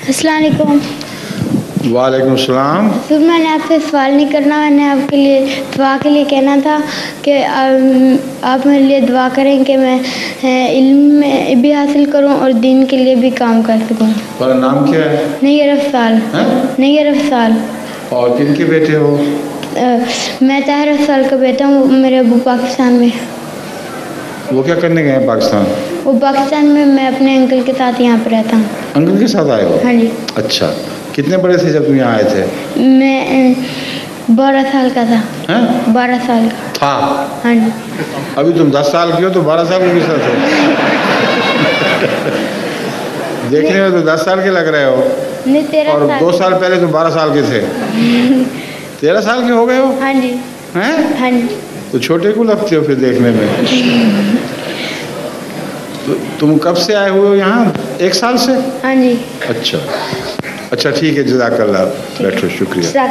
अस्सलाम वालेकुम। वालेकुम सलाम। सर मैंने आपसे सवाल नहीं करना, मैंने आपके लिए दुआ के लिए कहना था कि आप मेरे लिए दुआ करें कि मैं इल्म में भी हासिल करूं और दीन के लिए भी काम कर सकूं। तुम्हारा नाम क्या है? नैयर अफसाल। नैयर अफसाल। और किनके बेटे हो? मैं ताहिर अफसाल का बेटा हूँ। मेरे अबू पाकिस्तान में। वो क्या करने गए हैं पाकिस्तान? वो पाकिस्तान में, मैं अपने अंकल के साथ यहाँ पर रहता हूँ। अंकल के साथ आए हो? हाँ जी। अच्छा, कितने बड़े थे जब तुम यहाँ आए थे? मैं 12 साल का था। 12 साल का था? हाँ जी। अभी तुम 10 साल की हो तो 12 साल के साथ हो? देखने में तो 10 साल के लग रहे हो। नहीं, 13 और साल। 2 साल पहले तो 12 साल के थे। 13 साल के हो गए हो? हाँ जी। हैं? हाँ जी। तो छोटे को लगते हो फिर देखने में। तो तुम कब से आए हुए हो यहाँ? 1 साल से? हाँ जी। अच्छा अच्छा, ठीक है, जज़ाकल्लाह। बैठो, शुक्रिया।